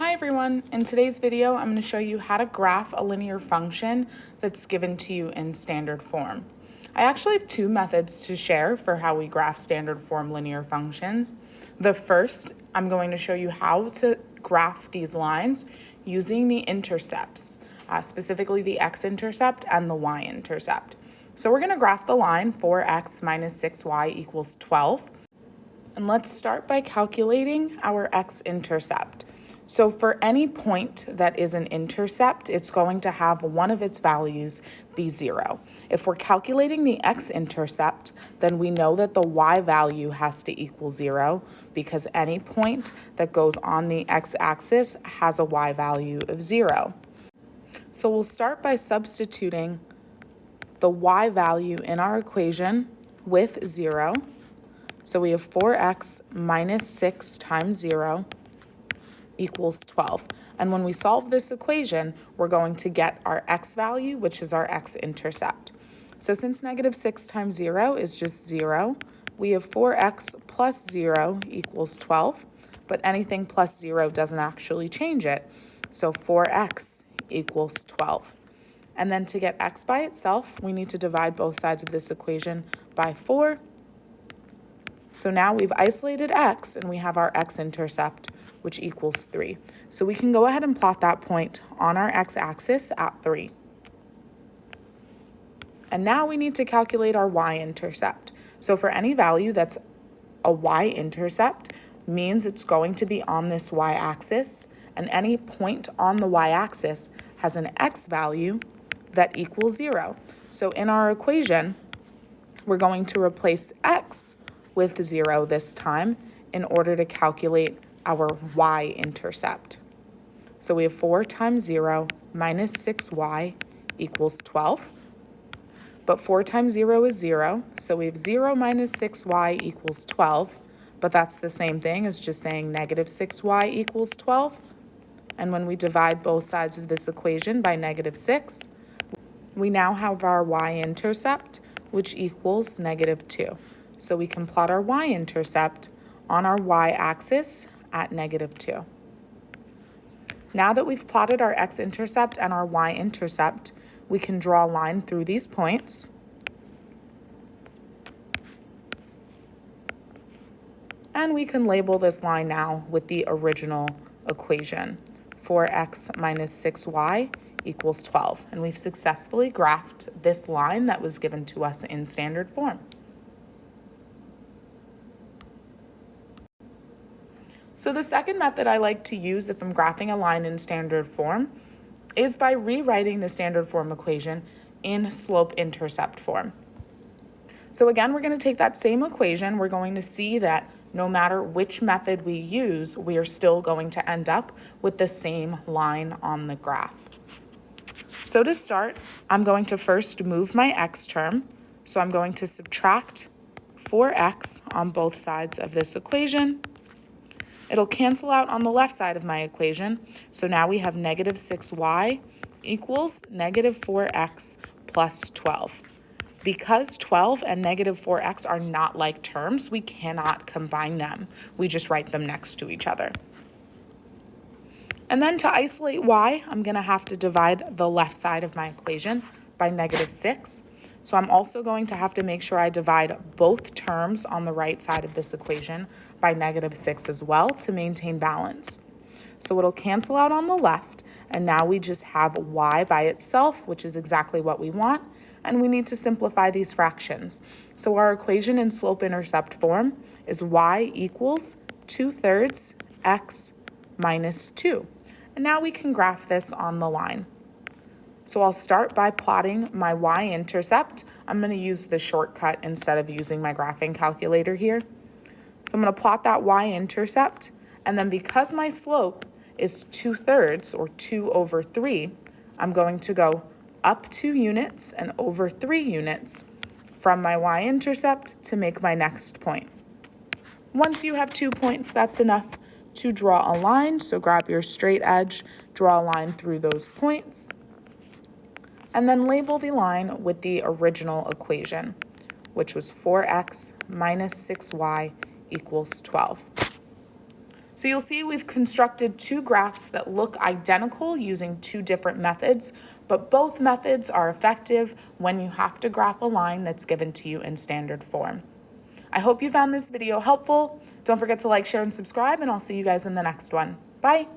Hi everyone, in today's video I'm going to show you how to graph a linear function that's given to you in standard form. I actually have two methods to share for how we graph standard form linear functions. The first, I'm going to show you how to graph these lines using the intercepts, specifically the x-intercept and the y-intercept. So we're going to graph the line 4x minus 6y equals 12. And let's start by calculating our x-intercept. So for any point that is an intercept, it's going to have one of its values be 0. If we're calculating the x-intercept, then we know that the y value has to equal 0 because any point that goes on the x-axis has a y value of 0. So we'll start by substituting the y value in our equation with 0. So we have 4x minus 6 times 0 equals 12. And when we solve this equation, we're going to get our x value, which is our x-intercept. So since negative 6 times 0 is just 0, we have 4x plus 0 equals 12, but anything plus 0 doesn't actually change it. So 4x equals 12. And then to get x by itself, we need to divide both sides of this equation by 4. So now we've isolated x and we have our x-intercept, which equals 3. So we can go ahead and plot that point on our x-axis at 3. And now we need to calculate our y-intercept. So for any value that's a y-intercept means it's going to be on this y-axis, and any point on the y-axis has an x value that equals 0. So in our equation, we're going to replace x with 0 this time in order to calculate our y-intercept. So we have 4 times 0 minus 6y equals 12. But 4 times 0 is 0, so we have 0 minus 6y equals 12. But that's the same thing as just saying negative 6y equals 12. And when we divide both sides of this equation by negative 6, we now have our y-intercept, which equals negative 2. So we can plot our y-intercept on our y-axis at negative 2. Now that we've plotted our x-intercept and our y-intercept, we can draw a line through these points. And we can label this line now with the original equation, 4x minus 6y equals 12. And we've successfully graphed this line that was given to us in standard form. So the second method I like to use if I'm graphing a line in standard form is by rewriting the standard form equation in slope-intercept form. So again, we're going to take that same equation. We're going to see that no matter which method we use, we are still going to end up with the same line on the graph. So to start, I'm going to first move my x term. So I'm going to subtract 4x on both sides of this equation. It'll cancel out on the left side of my equation. So now we have negative 6y equals negative 4x plus 12. Because 12 and negative 4x are not like terms, we cannot combine them. We just write them next to each other. And then to isolate y, I'm going to have to divide the left side of my equation by negative 6. So I'm also going to have to make sure I divide both terms on the right side of this equation by negative 6 as well to maintain balance. So it'll cancel out on the left, and now we just have y by itself, which is exactly what we want, and we need to simplify these fractions. So our equation in slope-intercept form is y equals 2/3 x minus 2. And now we can graph this on the line. So I'll start by plotting my y-intercept. I'm going to use the shortcut instead of using my graphing calculator here. So I'm going to plot that y-intercept, and then because my slope is 2/3 or 2 over 3, I'm going to go up 2 units and over 3 units from my y-intercept to make my next point. Once you have 2 points, that's enough to draw a line. So grab your straight edge, draw a line through those points, and then label the line with the original equation, which was 4x minus 6y equals 12. So you'll see we've constructed two graphs that look identical using two different methods, but both methods are effective when you have to graph a line that's given to you in standard form. I hope you found this video helpful. Don't forget to like, share, and subscribe, and I'll see you guys in the next one. Bye.